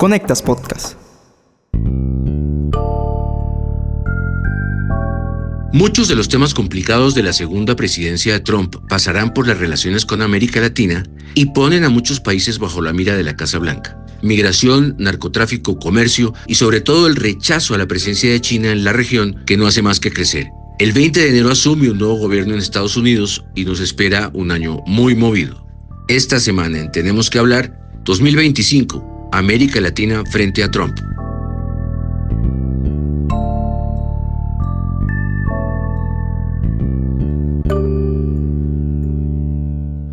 Conectas Podcast. Muchos de los temas complicados de la segunda presidencia de Trump pasarán por las relaciones con América Latina y ponen a muchos países bajo la mira de la Casa Blanca. Migración, narcotráfico, comercio y sobre todo el rechazo a la presencia de China en la región, que no hace más que crecer. El 20 de enero asume un nuevo gobierno en Estados Unidos y nos espera un año muy movido. Esta semana en Tenemos que Hablar, 2025, América Latina frente a Trump.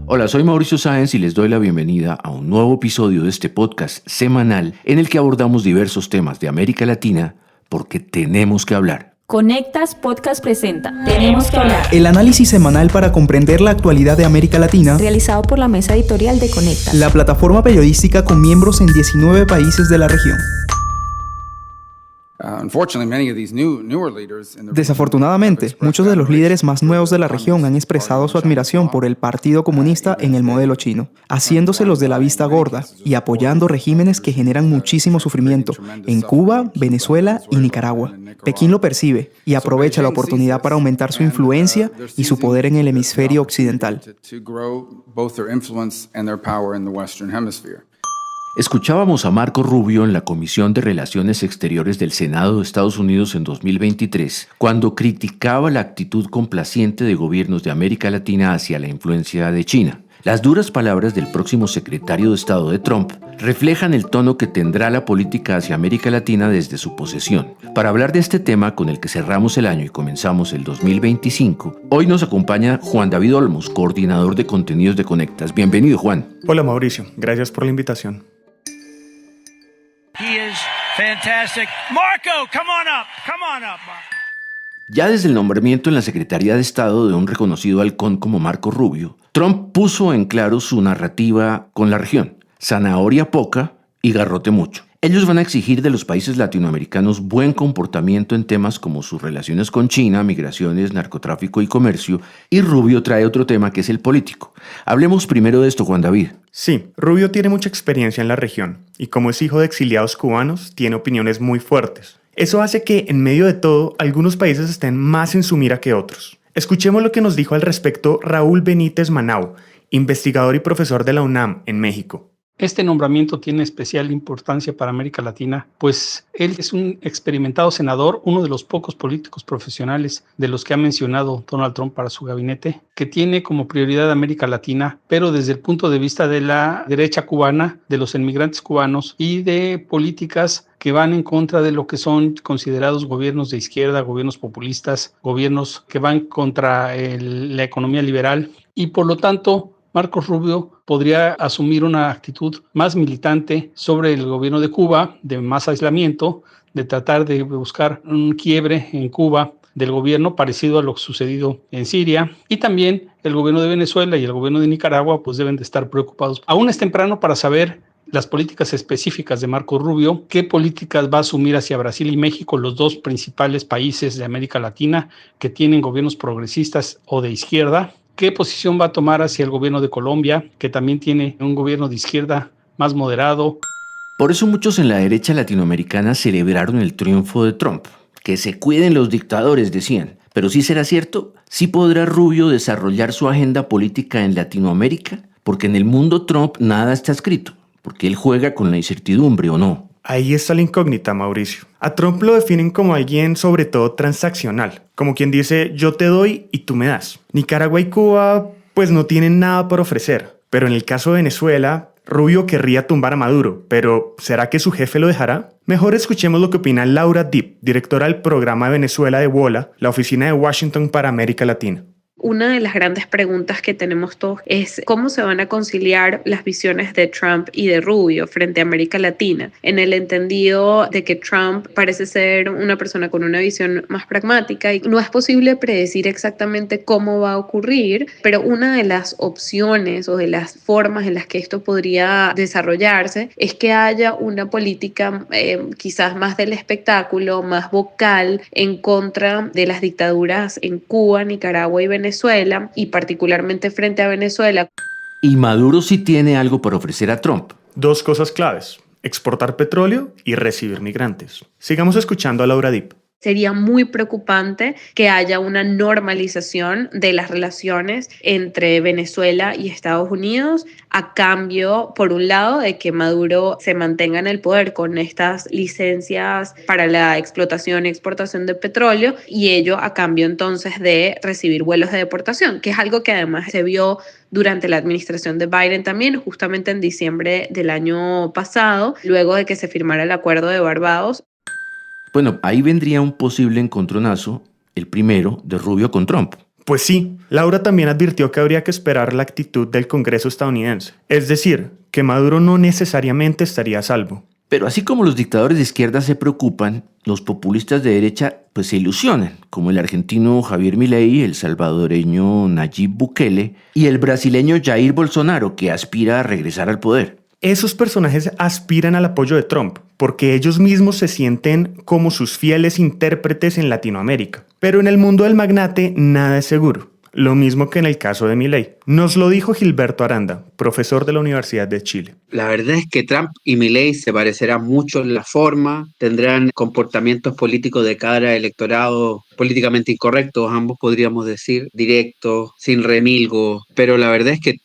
Hola, soy Mauricio Sáenz y les doy la bienvenida a un nuevo episodio de este podcast semanal en el que abordamos diversos temas de América Latina porque tenemos que hablar. Conectas Podcast presenta Tenemos que hablar. El análisis semanal para comprender la actualidad de América Latina, Realizado por la mesa editorial de Conectas, la plataforma periodística con miembros en 19 países de la región. Desafortunadamente, muchos de los líderes más nuevos de la región han expresado su admiración por el Partido Comunista en el modelo chino, haciéndose los de la vista gorda y apoyando regímenes que generan muchísimo sufrimiento en Cuba, Venezuela y Nicaragua. Pekín lo percibe y aprovecha la oportunidad para aumentar su influencia y su poder en el hemisferio occidental. Escuchábamos a Marco Rubio en la Comisión de Relaciones Exteriores del Senado de Estados Unidos en 2023, cuando criticaba la actitud complaciente de gobiernos de América Latina hacia la influencia de China. Las duras palabras del próximo secretario de Estado de Trump reflejan el tono que tendrá la política hacia América Latina desde su posesión. Para hablar de este tema con el que cerramos el año y comenzamos el 2025, hoy nos acompaña Juan David Olmos, coordinador de contenidos de Conectas. Bienvenido, Juan. Hola, Mauricio. Gracias por la invitación. He is fantastic. Marco, come on up. Ya desde el nombramiento en la Secretaría de Estado de un reconocido halcón como Marco Rubio, Trump puso en claro su narrativa con la región: zanahoria poca y garrote mucho. Ellos van a exigir de los países latinoamericanos buen comportamiento en temas como sus relaciones con China, migraciones, narcotráfico y comercio, y Rubio trae otro tema que es el político. Hablemos primero de esto, Juan David. Sí, Rubio tiene mucha experiencia en la región y como es hijo de exiliados cubanos, tiene opiniones muy fuertes. Eso hace que, en medio de todo, algunos países estén más en su mira que otros. Escuchemos lo que nos dijo al respecto Raúl Benítez Manau, investigador y profesor de la UNAM en México. Este nombramiento tiene especial importancia para América Latina, pues él es un experimentado senador, uno de los pocos políticos profesionales de los que ha mencionado Donald Trump para su gabinete, que tiene como prioridad América Latina, pero desde el punto de vista de la derecha cubana, de los inmigrantes cubanos y de políticas que van en contra de lo que son considerados gobiernos de izquierda, gobiernos populistas, gobiernos que van contra la economía liberal y por lo tanto Marcos Rubio podría asumir una actitud más militante sobre el gobierno de Cuba, de más aislamiento, de tratar de buscar un quiebre en Cuba del gobierno parecido a lo sucedido en Siria. Y también el gobierno de Venezuela y el gobierno de Nicaragua pues deben de estar preocupados. Aún es temprano para saber las políticas específicas de Marco Rubio, qué políticas va a asumir hacia Brasil y México, los dos principales países de América Latina que tienen gobiernos progresistas o de izquierda. ¿Qué posición va a tomar hacia el gobierno de Colombia, que también tiene un gobierno de izquierda más moderado? Por eso muchos en la derecha latinoamericana celebraron el triunfo de Trump. Que se cuiden los dictadores, decían. Pero ¿sí será cierto? ¿Sí podrá Rubio desarrollar su agenda política en Latinoamérica? Porque en el mundo Trump nada está escrito. Porque él juega con la incertidumbre, ¿o no? Ahí está la incógnita, Mauricio. A Trump lo definen como alguien sobre todo transaccional, como quien dice yo te doy y tú me das. Nicaragua y Cuba pues no tienen nada por ofrecer, pero en el caso de Venezuela, Rubio querría tumbar a Maduro, pero ¿será que su jefe lo dejará? Mejor escuchemos lo que opina Laura Dipp, directora del programa de Venezuela de WOLA, la oficina de Washington para América Latina. Una de las grandes preguntas que tenemos todos es cómo se van a conciliar las visiones de Trump y de Rubio frente a América Latina, en el entendido de que Trump parece ser una persona con una visión más pragmática y no es posible predecir exactamente cómo va a ocurrir, pero una de las opciones o de las formas en las que esto podría desarrollarse es que haya una política quizás más del espectáculo, más vocal en contra de las dictaduras en Cuba, Nicaragua y Venezuela, y particularmente frente a Venezuela. Y Maduro sí tiene algo para ofrecer a Trump. Dos cosas claves. exportar petróleo y recibir migrantes. Sigamos escuchando a Laura Dipp. Sería muy preocupante que haya una normalización de las relaciones entre Venezuela y Estados Unidos a cambio, por un lado, de que Maduro se mantenga en el poder con estas licencias para la explotación y exportación de petróleo, y ello a cambio entonces de recibir vuelos de deportación, que es algo que además se vio durante la administración de Biden también, justamente en diciembre del año pasado, luego de que se firmara el acuerdo de Barbados. Bueno, ahí vendría un posible encontronazo, el primero de Rubio con Trump. Pues sí, Laura también advirtió que habría que esperar la actitud del Congreso estadounidense, es decir, que Maduro no necesariamente estaría a salvo. Pero así como los dictadores de izquierda se preocupan, los populistas de derecha pues se ilusionan, como el argentino Javier Milei, el salvadoreño Nayib Bukele y el brasileño Jair Bolsonaro, que aspira a regresar al poder. Esos personajes aspiran al apoyo de Trump porque ellos mismos se sienten como sus fieles intérpretes en Latinoamérica. Pero en el mundo del magnate nada es seguro, lo mismo que en el caso de Milei. Nos lo dijo Gilberto Aranda, profesor de la Universidad de Chile. La verdad es que Trump y Milei se parecerán mucho en la forma, tendrán comportamientos políticos de cara a electorado políticamente incorrectos, ambos podríamos decir, directos, sin remilgo, pero la verdad es que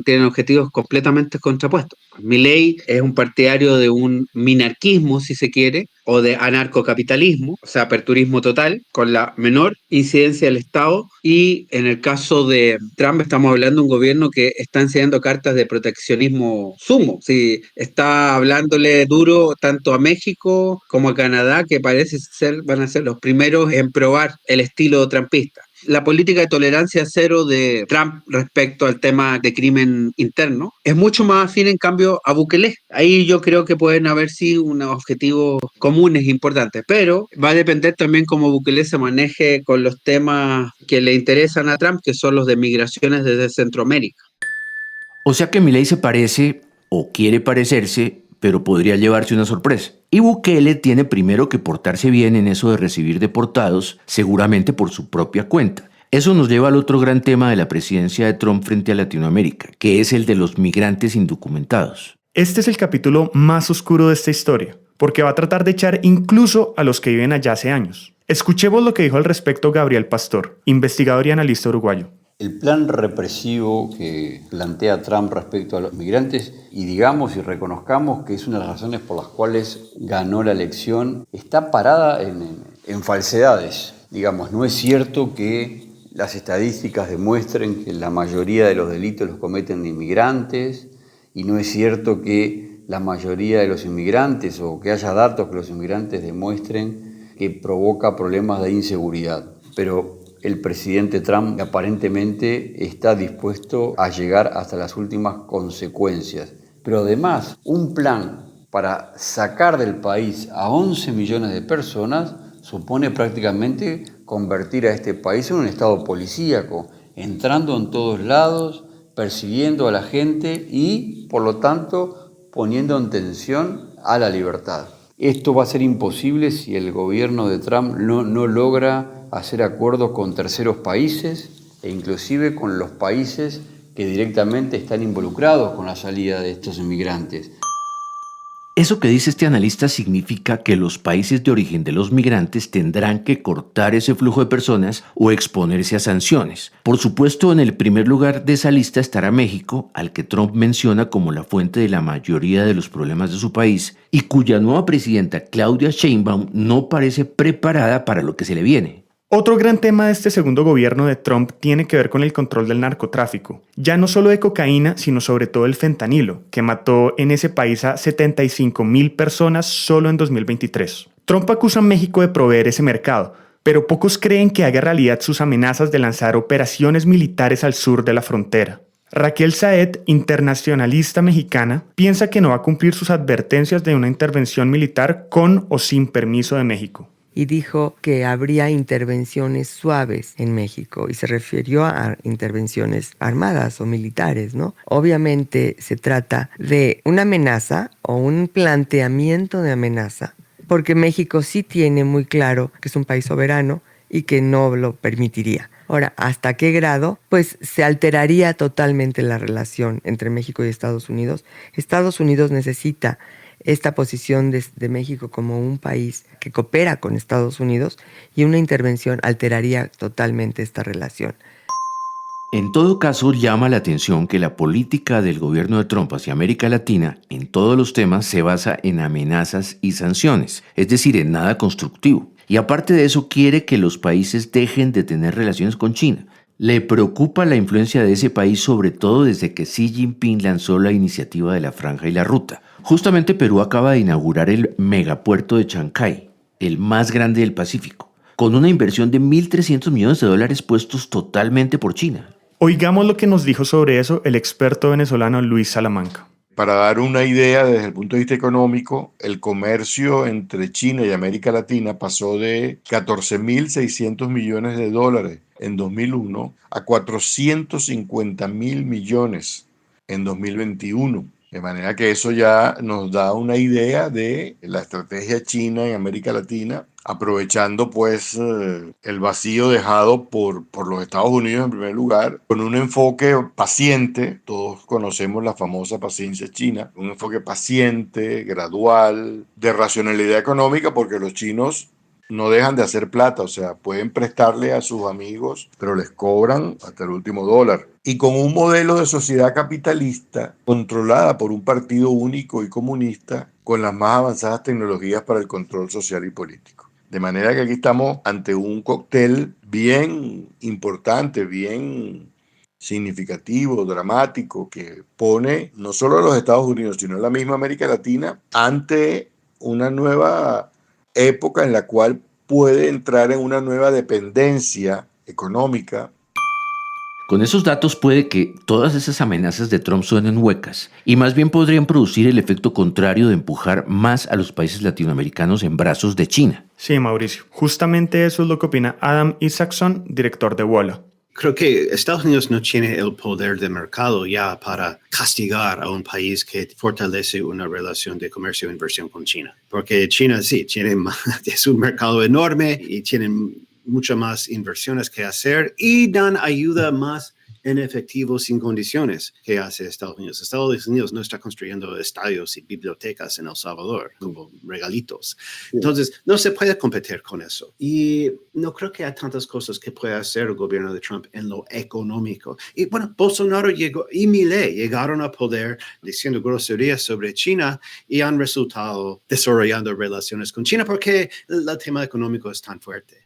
tienen objetivos completamente contrapuestos. Milei es un partidario de un minarquismo, si se quiere, o de anarcocapitalismo, o sea, aperturismo total, con la menor incidencia del Estado, y en el caso de Trump estamos hablando de un gobierno que está enseñando cartas de proteccionismo sumo, sí, está hablándole duro tanto a México como a Canadá, que van a ser los primeros en probar el estilo trumpista. La política de tolerancia cero de Trump respecto al tema de crimen interno es mucho más afín, en cambio, a Bukele. Ahí yo creo que pueden haber sí unos objetivos comunes importantes, pero va a depender también cómo Bukele se maneje con los temas que le interesan a Trump, que son los de migraciones desde Centroamérica. O sea que Milei se parece o quiere parecerse, pero podría llevarse una sorpresa. Y Bukele tiene primero que portarse bien en eso de recibir deportados, seguramente por su propia cuenta. Eso nos lleva al otro gran tema de la presidencia de Trump frente a Latinoamérica, que es el de los migrantes indocumentados. Este es el capítulo más oscuro de esta historia, porque va a tratar de echar incluso a los que viven allá hace años. Escuchemos lo que dijo al respecto Gabriel Pastor, investigador y analista uruguayo. El plan represivo que plantea Trump respecto a los migrantes, y digamos y reconozcamos que es una de las razones por las cuales ganó la elección, está parada en falsedades. Digamos, no es cierto que las estadísticas demuestren que la mayoría de los delitos los cometen inmigrantes, y no es cierto que la mayoría de los inmigrantes o que haya datos que los inmigrantes demuestren que provoca problemas de inseguridad. Pero el presidente Trump aparentemente está dispuesto a llegar hasta las últimas consecuencias. Pero además, un plan para sacar del país a 11 millones de personas supone prácticamente convertir a este país en un estado policíaco, entrando en todos lados, persiguiendo a la gente y, por lo tanto, poniendo en tensión a la libertad. Esto va a ser imposible si el gobierno de Trump no logra hacer acuerdos con terceros países e inclusive con los países que directamente están involucrados con la salida de estos inmigrantes. Eso que dice este analista significa que los países de origen de los migrantes tendrán que cortar ese flujo de personas o exponerse a sanciones. Por supuesto, en el primer lugar de esa lista estará México, al que Trump menciona como la fuente de la mayoría de los problemas de su país y cuya nueva presidenta Claudia Sheinbaum no parece preparada para lo que se le viene. Otro gran tema de este segundo gobierno de Trump tiene que ver con el control del narcotráfico, ya no solo de cocaína, sino sobre todo el fentanilo, que mató en ese país a 75,000 personas solo en 2023. Trump acusa a México de proveer ese mercado, pero pocos creen que haga realidad sus amenazas de lanzar operaciones militares al sur de la frontera. Raquel Saed, internacionalista mexicana, piensa que no va a cumplir sus advertencias de una intervención militar con o sin permiso de México. Y dijo que habría intervenciones suaves en México y se refirió a intervenciones armadas o militares, ¿no? Obviamente se trata de una amenaza o un planteamiento de amenaza, porque México sí tiene muy claro que es un país soberano y que no lo permitiría. Ahora, ¿hasta qué grado? Pues se alteraría totalmente la relación entre México y Estados Unidos. Estados Unidos necesita esta posición de México como un país que coopera con Estados Unidos, y una intervención alteraría totalmente esta relación. En todo caso, llama la atención que la política del gobierno de Trump hacia América Latina en todos los temas se basa en amenazas y sanciones, es decir, en nada constructivo. Y aparte de eso, quiere que los países dejen de tener relaciones con China. Le preocupa la influencia de ese país, sobre todo desde que Xi Jinping lanzó la iniciativa de la Franja y la Ruta. Justamente Perú acaba de inaugurar el megapuerto de Chancay, el más grande del Pacífico, con una inversión de $1.300 millones puestos totalmente por China. Oigamos lo que nos dijo sobre eso el experto venezolano Luis Salamanca. Para dar una idea desde el punto de vista económico, el comercio entre China y América Latina pasó de $14.600 millones en 2001 a $450.000 millones en 2021. De manera que eso ya nos da una idea de la estrategia china en América Latina, aprovechando pues el vacío dejado por los Estados Unidos en primer lugar, con un enfoque paciente. Todos conocemos la famosa paciencia china, un enfoque paciente, gradual, de racionalidad económica, porque los chinos no dejan de hacer plata, o sea, pueden prestarle a sus amigos, pero les cobran hasta el último dólar. Y con un modelo de sociedad capitalista controlada por un partido único y comunista, con las más avanzadas tecnologías para el control social y político. De manera que aquí estamos ante un cóctel bien importante, bien significativo, dramático, que pone no solo a los Estados Unidos, sino a la misma América Latina ante una nueva época en la cual puede entrar en una nueva dependencia económica. Con esos datos puede que todas esas amenazas de Trump suenen huecas y más bien podrían producir el efecto contrario de empujar más a los países latinoamericanos en brazos de China. Sí, Mauricio. Justamente eso es lo que opina Adam Isaacson, director de WOLA. Creo que Estados Unidos no tiene el poder de mercado ya para castigar a un país que fortalece una relación de comercio e inversión con China. Porque China sí, es un mercado enorme y tienen muchas más inversiones que hacer y dan ayuda más en efectivo sin condiciones que hace Estados Unidos. Estados Unidos no está construyendo estadios y bibliotecas en El Salvador como regalitos. Entonces, no se puede competir con eso. Y no creo que hay tantas cosas que pueda hacer el gobierno de Trump en lo económico. Y bueno, Bolsonaro y Milei llegaron a poder diciendo groserías sobre China y han resultado desarrollando relaciones con China porque el tema económico es tan fuerte.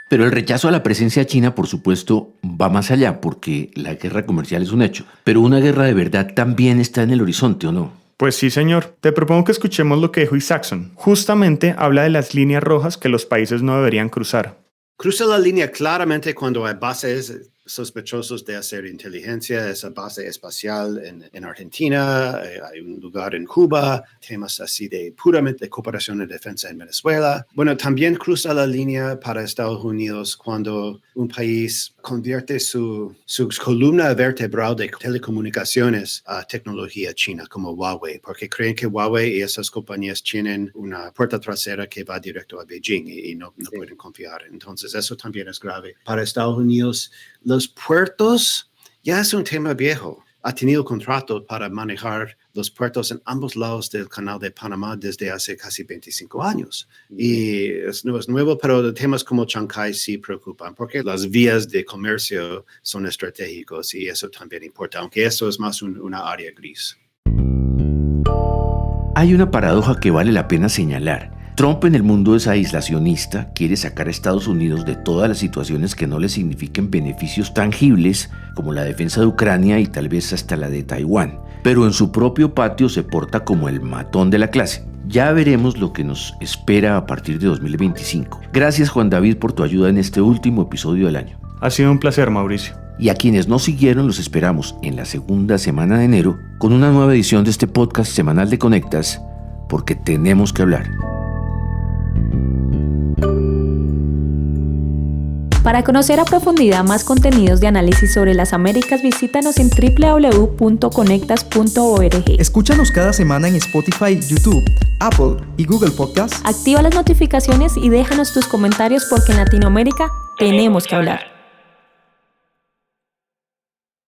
Pero el rechazo a la presencia china, por supuesto, va más allá, porque la guerra comercial es un hecho. Pero una guerra de verdad también está en el horizonte, ¿o no? Pues sí, señor. Te propongo que escuchemos lo que dijo Isaacson. Justamente habla de las líneas rojas que los países no deberían cruzar. Cruza la línea claramente cuando hay bases sospechosos de hacer inteligencia, esa base espacial en Argentina, hay un lugar en Cuba, temas así de puramente cooperación en defensa en Venezuela. Bueno, también cruza la línea para Estados Unidos cuando un país convierte su columna vertebral de telecomunicaciones a tecnología china como Huawei, porque creen que Huawei y esas compañías tienen una puerta trasera que va directo a Beijing y no pueden confiar. Entonces, eso también es grave. Para Estados Unidos, los puertos ya es un tema viejo. Ha tenido contratos para manejar los puertos en ambos lados del canal de Panamá desde hace casi 25 años. Y no es nuevo, pero temas como Chancay sí preocupan, porque las vías de comercio son estratégicos y eso también importa, aunque eso es más una área gris. Hay una paradoja que vale la pena señalar. Trump en el mundo es aislacionista, quiere sacar a Estados Unidos de todas las situaciones que no le signifiquen beneficios tangibles, como la defensa de Ucrania y tal vez hasta la de Taiwán, pero en su propio patio se porta como el matón de la clase. Ya veremos lo que nos espera a partir de 2025. Gracias, Juan David, por tu ayuda en este último episodio del año. Ha sido un placer, Mauricio. Y a quienes nos siguieron los esperamos en la segunda semana de enero con una nueva edición de este podcast semanal de Conectas, porque tenemos que hablar. Para conocer a profundidad más contenidos de análisis sobre las Américas, visítanos en www.conectas.org. Escúchanos cada semana en Spotify, YouTube, Apple y Google Podcasts. Activa las notificaciones y déjanos tus comentarios porque en Latinoamérica tenemos que hablar.